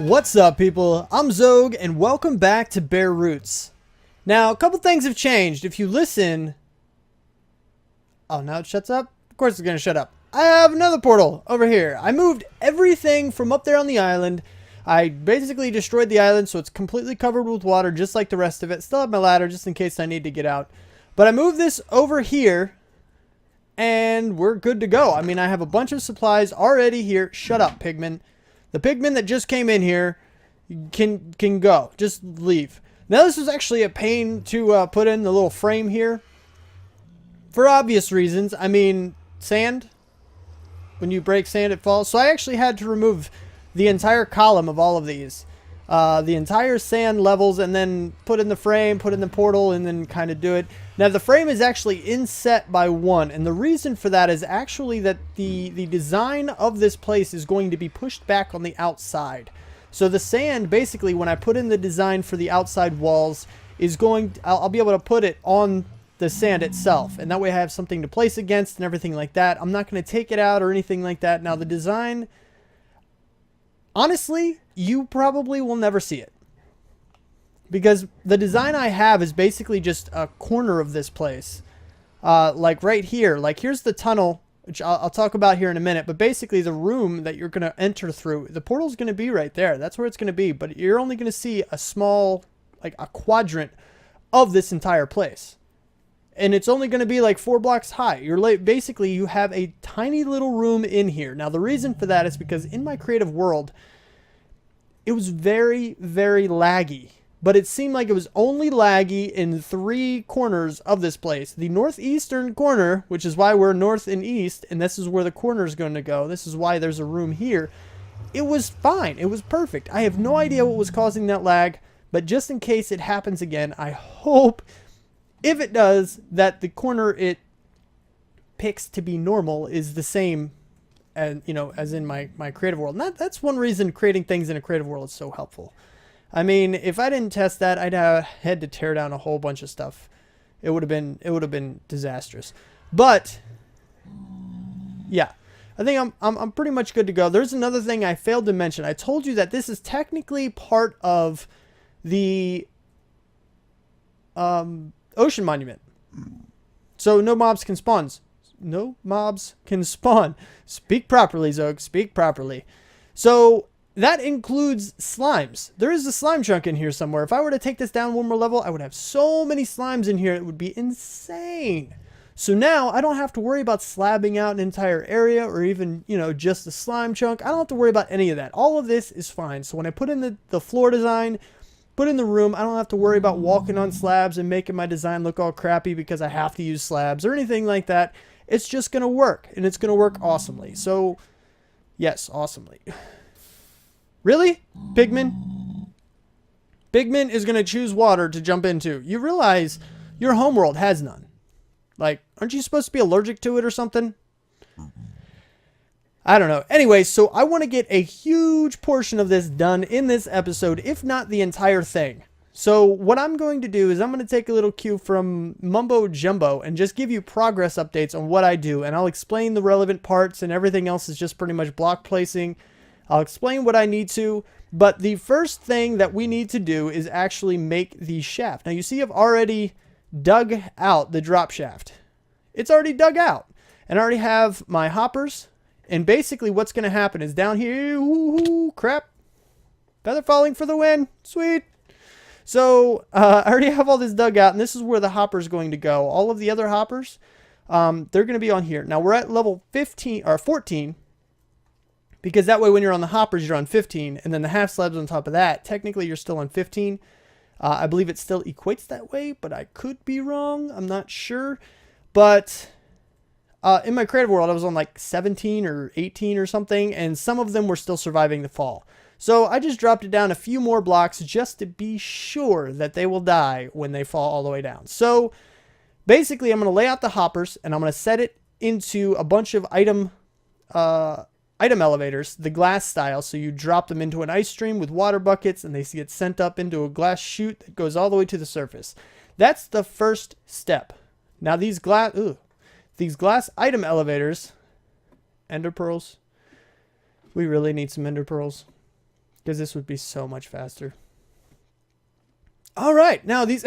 What's up, people? I'm Xogue, and welcome back to Bare Roots. Now, a couple things have changed. If you listen... Oh, now it shuts up? Of course it's going to shut up. I have another portal over here. I moved everything from up there on the island. I basically destroyed the island, so it's completely covered with water, just like the rest of it. Still have my ladder, just in case I need to get out. But I moved this over here, and we're good to go. I mean, I have a bunch of supplies already here. Shut up, pigmen. The pigmen that just came in here can go. Just leave. Now, this was actually a pain to put in the little frame here. For obvious reasons. I mean, sand. When you break sand, it falls. So I actually had to remove the entire column of all of these. The entire sand levels, and then put in the frame, put in the portal, and then kind of do it. Now, the frame is actually inset by 1, and the reason for that is actually that the design of this place is going to be pushed back on the outside. So the sand, basically, when I put in the design for the outside walls, is going... I'll be able to put it on the sand itself, and that way I have something to place against and everything like that. I'm not going to take it out or anything like that. Now, the design... Honestly, you probably will never see it. Because the design I have is basically just a corner of this place. Like right here. Like here's the tunnel, which I'll talk about here in a minute. But basically the room that you're going to enter through, the portal's going to be right there. That's where it's going to be. But you're only going to see a small, like a quadrant of this entire place. And it's only going to be like 4 blocks high. Basically, you have a tiny little room in here. Now, the reason for that is because in my creative world, it was very, very laggy. But it seemed like it was only laggy in 3 corners of this place. The northeastern corner, which is why we're north and east, and this is where the corner is going to go. This is why there's a room here. It was fine. It was perfect. I have no idea what was causing that lag. But just in case it happens again, I hope... if it does, that the corner it picks to be normal is the same as, as in my creative world. And that's one reason creating things in a creative world is so helpful. I mean, if I didn't test that, I'd have had to tear down a whole bunch of stuff. It would have been disastrous. But yeah, I think I'm pretty much good to go. There's another thing I failed to mention. I told you that this is technically part of the ocean monument. So no mobs can spawn. No mobs can spawn. Speak properly, Xogue. Speak properly. So that includes slimes. There is a slime chunk in here somewhere. If I were to take this down one more level, I would have so many slimes in here. It would be insane. So now I don't have to worry about slabbing out an entire area or even, just the slime chunk. I don't have to worry about any of that. All of this is fine. So when I put in the floor design, put in the room, I don't have to worry about walking on slabs and making my design look all crappy because I have to use slabs or anything like that. It's just going to work, and it's going to work awesomely. So, yes, awesomely. Really? Pigman? Pigman is going to choose water to jump into. You realize your homeworld has none. Like, aren't you supposed to be allergic to it or something? I don't know. Anyway, so I want to get a huge portion of this done in this episode, if not the entire thing. So what I'm going to do is I'm going to take a little cue from Mumbo Jumbo and just give you progress updates on what I do. And I'll explain the relevant parts, and everything else is just pretty much block placing. I'll explain what I need to. But the first thing that we need to do is actually make the shaft. Now you see I've already dug out the drop shaft. It's already dug out. And I already have my hoppers. And basically what's going to happen is down here, ooh, crap, feather falling for the win, sweet. So I already have all this dug out, and this is where the hopper is going to go. All of the other hoppers, they're going to be on here. Now we're at level 15 or 14, because that way when you're on the hoppers, you're on 15, and then the half slabs on top of that, technically you're still on 15. I believe it still equates that way, but I could be wrong. I'm not sure. But... in my creative world, I was on like 17 or 18 or something, and some of them were still surviving the fall. So I just dropped it down a few more blocks just to be sure that they will die when they fall all the way down. So basically, I'm going to lay out the hoppers, and I'm going to set it into a bunch of item elevators, the glass style. So you drop them into an ice stream with water buckets, and they get sent up into a glass chute that goes all the way to the surface. That's the first step. Now these glass item elevators, ender pearls. We really need some ender pearls. because this would be so much faster. All right, now these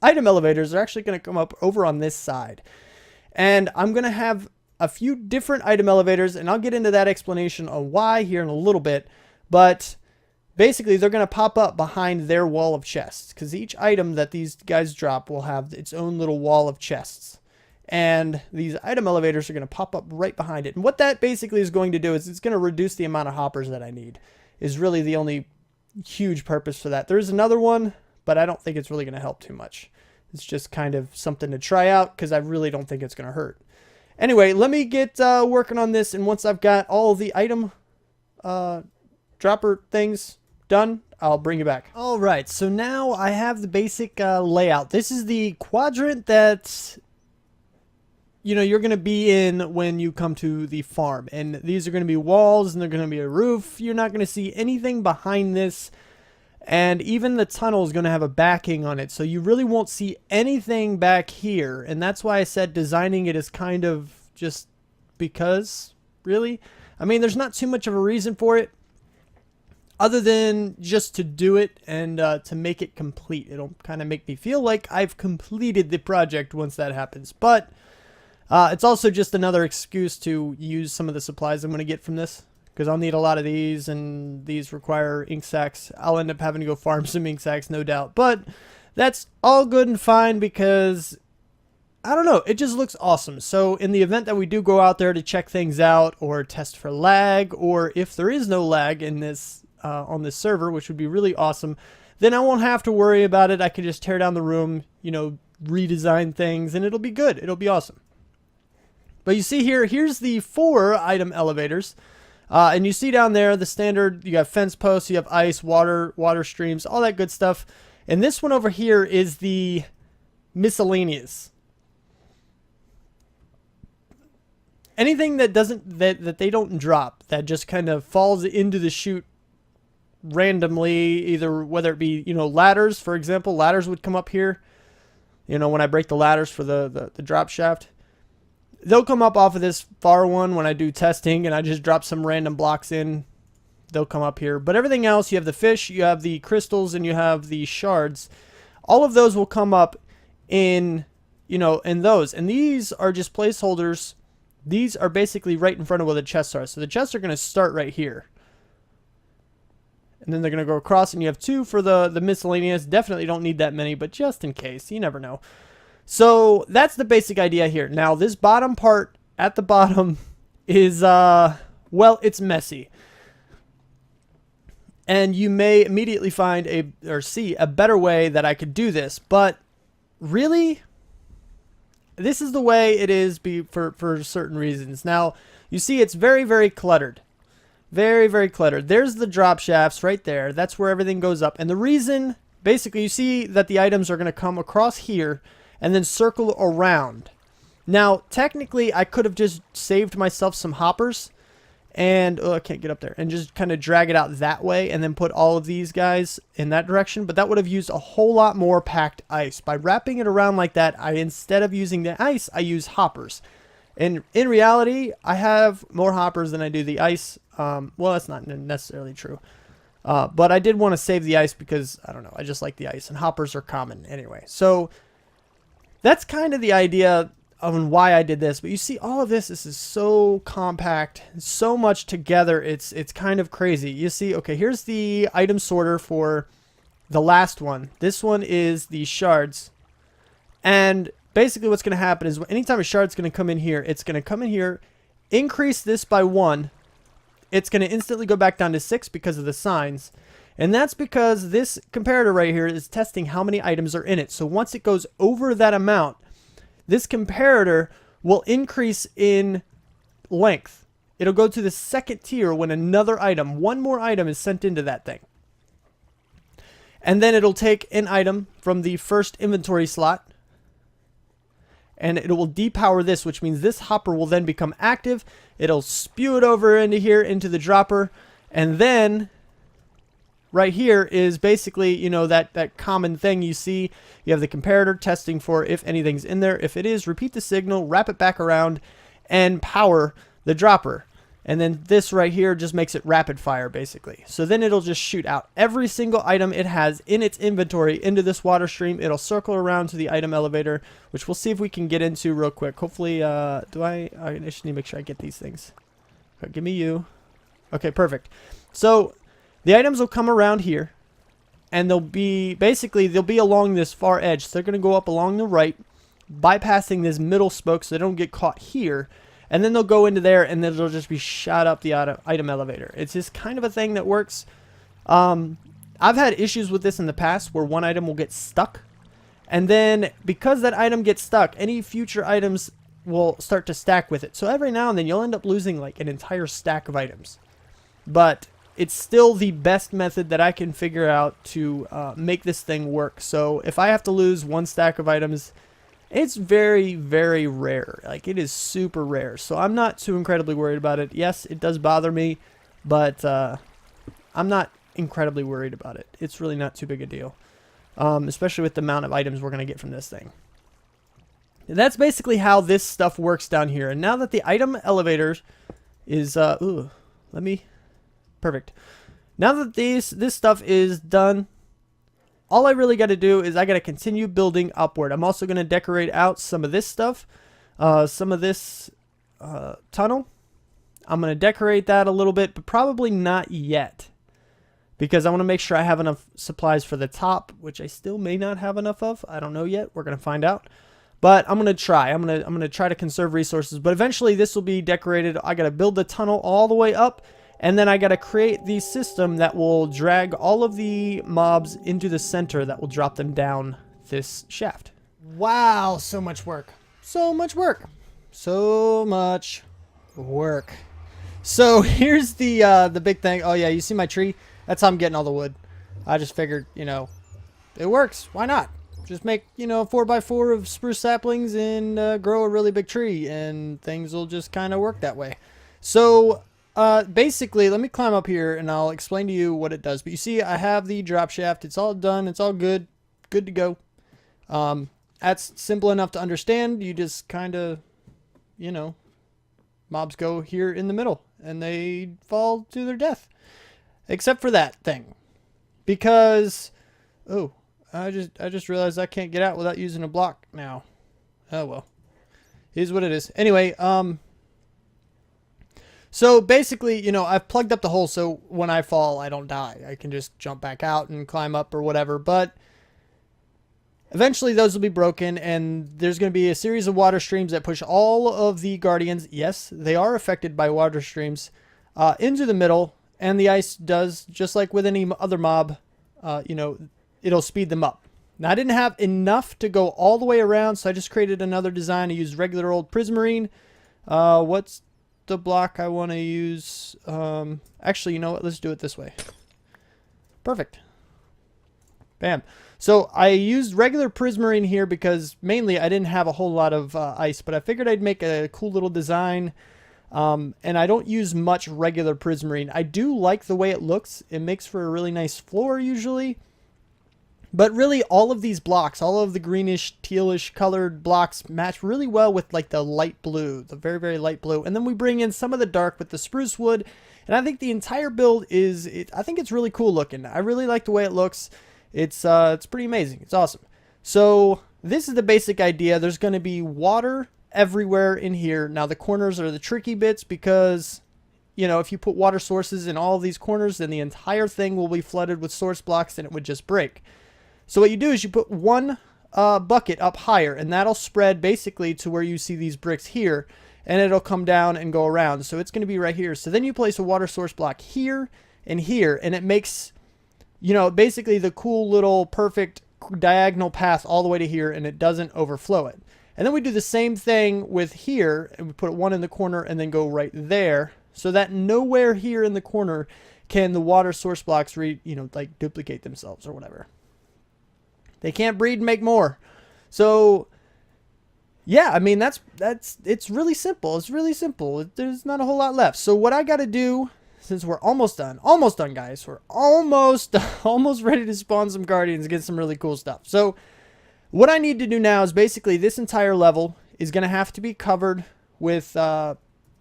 item elevators are actually going to come up over on this side. And I'm going to have a few different item elevators, and I'll get into that explanation on why here in a little bit. But basically, they're going to pop up behind their wall of chests, because each item that these guys drop will have its own little wall of chests. And these item elevators are going to pop up right behind it. And what that basically is going to do is it's going to reduce the amount of hoppers that I need, is really the only huge purpose for that. There's another one, but I don't think it's really going to help too much. It's just kind of something to try out, because I really don't think it's going to hurt. Anyway, let me get working on this, and once I've got all the item dropper things done, I'll bring you back. All right, so now I have the basic layout. This is the quadrant that you're going to be in when you come to the farm, and these are going to be walls, and they're going to be a roof. You're not going to see anything behind this. And even the tunnel is going to have a backing on it. So you really won't see anything back here. And that's why I said designing it is kind of just because, really. I mean, there's not too much of a reason for it, other than just to do it and to make it complete. It'll kind of make me feel like I've completed the project once that happens. But it's also just another excuse to use some of the supplies I'm going to get from this, because I'll need a lot of these, and these require ink sacks. I'll end up having to go farm some ink sacks, no doubt. But that's all good and fine, because, I don't know, it just looks awesome. So in the event that we do go out there to check things out, or test for lag, or if there is no lag in this on this server, which would be really awesome, then I won't have to worry about it. I can just tear down the room, redesign things, and it'll be good. It'll be awesome. But you see here's the 4 item elevators. And you see down there the standard, you have fence posts, you have ice, water streams, all that good stuff. And this one over here is the miscellaneous. Anything that that they don't drop, that just kind of falls into the chute randomly, either whether it be, ladders, for example. Ladders would come up here, when I break the ladders for the drop shaft. They'll come up off of this far one when I do testing, and I just drop some random blocks in. They'll come up here. But everything else, you have the fish, you have the crystals, and you have the shards. All of those will come up in, in those. And these are just placeholders. These are basically right in front of where the chests are. So the chests are going to start right here. And then they're going to go across, and you have 2 for the miscellaneous. Definitely don't need that many, but just in case. You never know. So that's the basic idea here. Now, this bottom part at the bottom is, well, it's messy. And you may immediately find see a better way that I could do this. But really, this is the way it is for certain reasons. Now, you see it's very, very cluttered. Very, very cluttered. There's the drop shafts right there. That's where everything goes up. And the reason, basically, you see that the items are going to come across here and then circle around. Now, technically, I could have just saved myself some hoppers and, I can't get up there, and just kind of drag it out that way and then put all of these guys in that direction, but that would have used a whole lot more packed ice. By wrapping it around like that, instead of using the ice, I use hoppers. And in reality, I have more hoppers than I do the ice. Well, that's not necessarily true. But I did want to save the ice because, I don't know, I just like the ice, and hoppers are common anyway. So that's kind of the idea on why I did this. But you see all of this is so compact, so much together. It's kind of crazy. You see, okay, here's the item sorter for the last one. This one is the shards. And basically what's going to happen is anytime a shard's going to come in here, it's going to come in here, increase this by 1. It's going to instantly go back down to 6 because of the signs. And that's because this comparator right here is testing how many items are in it. So once it goes over that amount, this comparator will increase in length. It'll go to the second tier when another item, one more item, is sent into that thing. And then it'll take an item from the first inventory slot, and it will depower this, which means this hopper will then become active. It'll spew it over into here, into the dropper, and then right here is basically, you know, that common thing you see. You have the comparator testing for if anything's in there. If it is, repeat the signal, wrap it back around, and power the dropper. And then this right here just makes it rapid fire, basically. So then it'll just shoot out every single item it has in its inventory into this water stream. It'll circle around to the item elevator, which we'll see if we can get into real quick. Hopefully, I just need to make sure I get these things. Okay, give me you. Okay, perfect. So the items will come around here, and they'll be, basically, they'll be along this far edge. So they're going to go up along the right, bypassing this middle spoke so they don't get caught here. And then they'll go into there, and then they'll just be shot up the item elevator. It's just kind of a thing that works. I've had issues with this in the past where one item will get stuck. And then because that item gets stuck, any future items will start to stack with it. So every now and then you'll end up losing like an entire stack of items. But it's still the best method that I can figure out to make this thing work. So if I have to lose one stack of items, it's very, very rare. Like, it is super rare. So I'm not too incredibly worried about it. Yes, it does bother me, but I'm not incredibly worried about it. It's really not too big a deal, especially with the amount of items we're going to get from this thing. And that's basically how this stuff works down here. And now that the item elevator is, perfect. Now that this stuff is done, all I really got to do is I got to continue building upward. I'm also going to decorate out some of this stuff, some of this tunnel. I'm going to decorate that a little bit, but probably not yet, because I want to make sure I have enough supplies for the top, which I still may not have enough of. I don't know yet. We're going to find out. But I'm going to try. I'm going to try to conserve resources, but eventually this will be decorated. I got to build the tunnel all the way up. And then I got to create the system that will drag all of the mobs into the center that will drop them down this shaft. Wow, so much work. So much work. So much work. So here's the big thing. Oh yeah, you see my tree? That's how I'm getting all the wood. I just figured, you know, it works. Why not? Just make, you know, 4x4 of spruce saplings and grow a really big tree, and things will just kind of work that way. So basically, let me climb up here and I'll explain to you what it does. But you see, I have the drop shaft. It's all done. It's all good. Good to go. That's simple enough to understand. You just kind of, you know, mobs go here in the middle and they fall to their death. Except for that thing. Because, oh, I just realized I can't get out without using a block now. Oh, well. Here's what it is. Anyway, so basically, you know, I've plugged up the hole so when I fall, I don't die. I can just jump back out and climb up or whatever. But eventually those will be broken, and there's going to be a series of water streams that push all of the guardians. Yes, they are affected by water streams into the middle, and the ice does, just like with any other mob, you know, it'll speed them up. Now, I didn't have enough to go all the way around, so I just created another design. I used regular old prismarine. What's the block I want to use? Actually, you know what? Let's do it this way. Perfect. Bam. So I used regular prismarine here because mainly I didn't have a whole lot of ice, but I figured I'd make a cool little design. And I don't use much regular prismarine. I do like the way it looks. It makes for a really nice floor usually. But really, all of these blocks, all of the greenish, tealish colored blocks match really well with like the light blue, the very, very light blue. And then we bring in some of the dark with the spruce wood. And I think the entire build I think it's really cool looking. I really like the way it looks. It's pretty amazing. It's awesome. So this is the basic idea. There's going to be water everywhere in here. Now the corners are the tricky bits because, you know, if you put water sources in all of these corners, then the entire thing will be flooded with source blocks and it would just break. So what you do is you put one bucket up higher, and that'll spread basically to where you see these bricks here, and it'll come down and go around. So it's going to be right here. So then you place a water source block here and here, and it makes, you know, basically the cool little perfect diagonal path all the way to here, and it doesn't overflow it. And then we do the same thing with here, and we put one in the corner and then go right there, so that nowhere here in the corner can the water source blocks like duplicate themselves or whatever. They can't breed and make more. So yeah, I mean, it's really simple. It's really simple. There's not a whole lot left. So what I got to do, since we're almost done, guys, we're almost ready to spawn some guardians and get some really cool stuff. So what I need to do now is basically this entire level is going to have to be covered with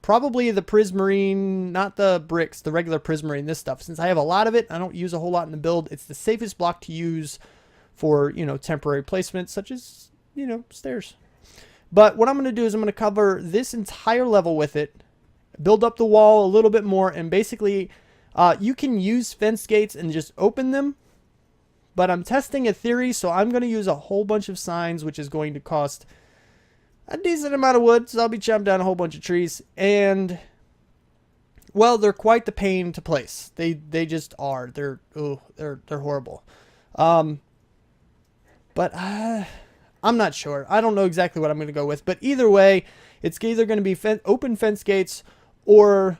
Probably the prismarine, not the bricks, the regular prismarine, this stuff. Since I have a lot of it, I don't use a whole lot in the build. It's the safest block to use for, you know, temporary placements such as, you know, stairs. But what I'm going to do is I'm going to cover this entire level with it, build up the wall a little bit more, and basically you can use fence gates and just open them. But I'm testing a theory, so I'm going to use a whole bunch of signs, which is going to cost a decent amount of wood. So I'll be chopping down a whole bunch of trees. And, well, they're quite the pain to place. They just are. They're horrible. But I'm not sure. I don't know exactly what I'm going to go with. But either way, it's either going to be open fence gates or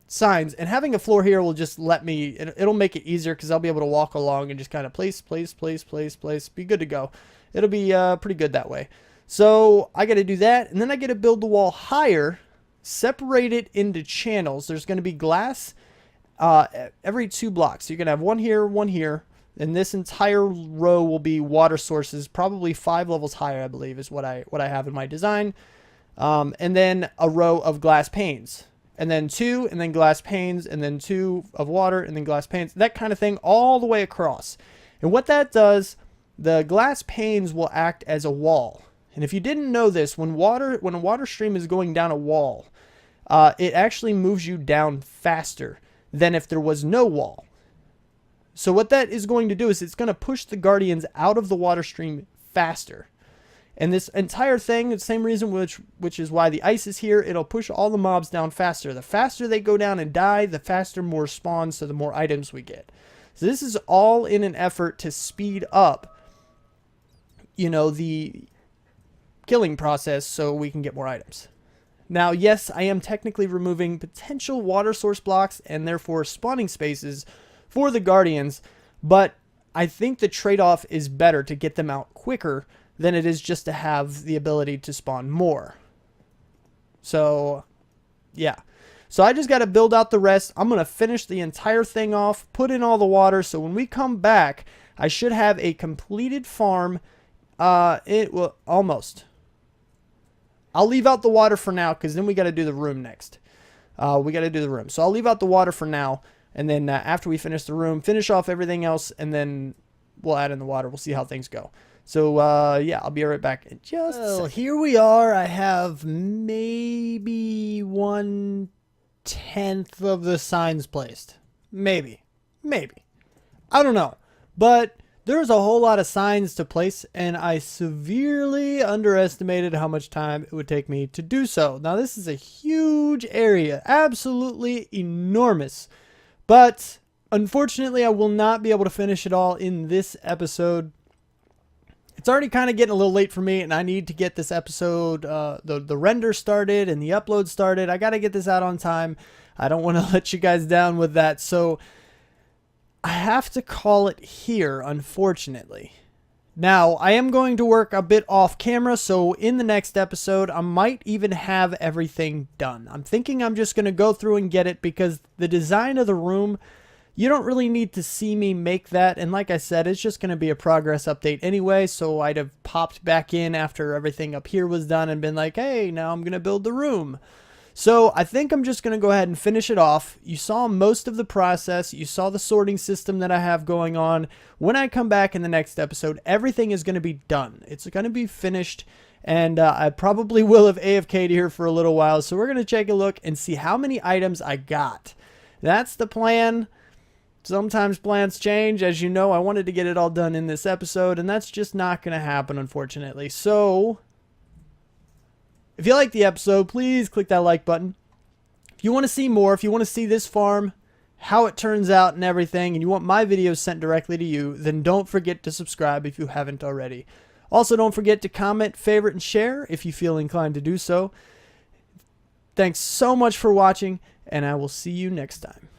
signs. And having a floor here will just let me, it'll make it easier because I'll be able to walk along and just kind of place. Be good to go. It'll be pretty good that way. So I got to do that. And then I got to build the wall higher, separate it into channels. There's going to be glass every 2 blocks. So you're going to have one here. And this entire row will be water sources, probably 5 levels higher, I believe, is what I have in my design. And then a row of glass panes, and then 2, and then glass panes, and then 2 of water, and then glass panes, that kind of thing all the way across. And what that does, the glass panes will act as a wall. And if you didn't know this, when a water stream is going down a wall, it actually moves you down faster than if there was no wall. So what that is going to do is it's going to push the guardians out of the water stream faster. And this entire thing, the same reason which is why the ice is here, it'll push all the mobs down faster. The faster they go down and die, the faster more spawns, so the more items we get. So this is all in an effort to speed up, you know, the killing process so we can get more items. Now, yes, I am technically removing potential water source blocks and therefore spawning spaces for the guardians, but I think the trade-off is better to get them out quicker than it is just to have the ability to spawn more. So, yeah. So I just got to build out the rest. I'm going to finish the entire thing off, put in all the water, so when we come back, I should have a completed farm. It will almost. I'll leave out the water for now, because then we got to do the room next. We got to do the room. So I'll leave out the water for now. And then after we finish the room, finish off everything else, and then we'll add in the water. We'll see how things go. So, yeah, I'll be right back in just a second. Here we are. I have maybe 1/10 of the signs placed. Maybe. I don't know. But there's a whole lot of signs to place, and I severely underestimated how much time it would take me to do so. Now, this is a huge area. Absolutely enormous. But unfortunately, I will not be able to finish it all in this episode. It's already kind of getting a little late for me, and I need to get this episode, the render started and the upload started. I got to get this out on time. I don't want to let you guys down with that. So I have to call it here, unfortunately. Now, I am going to work a bit off camera, so in the next episode, I might even have everything done. I'm thinking I'm just going to go through and get it because the design of the room, you don't really need to see me make that. And like I said, it's just going to be a progress update anyway, so I'd have popped back in after everything up here was done and been like, hey, now I'm going to build the room. So I think I'm just going to go ahead and finish it off. You saw most of the process. You saw the sorting system that I have going on. When I come back in the next episode, everything is going to be done. It's going to be finished, and I probably will have AFK'd here for a little while. So we're going to take a look and see how many items I got. That's the plan. Sometimes plans change. As you know, I wanted to get it all done in this episode, and that's just not going to happen, unfortunately. So if you like the episode, please click that like button. If you want to see more, if you want to see this farm, how it turns out and everything, and you want my videos sent directly to you, then don't forget to subscribe if you haven't already. Also, don't forget to comment, favorite, and share if you feel inclined to do so. Thanks so much for watching, and I will see you next time.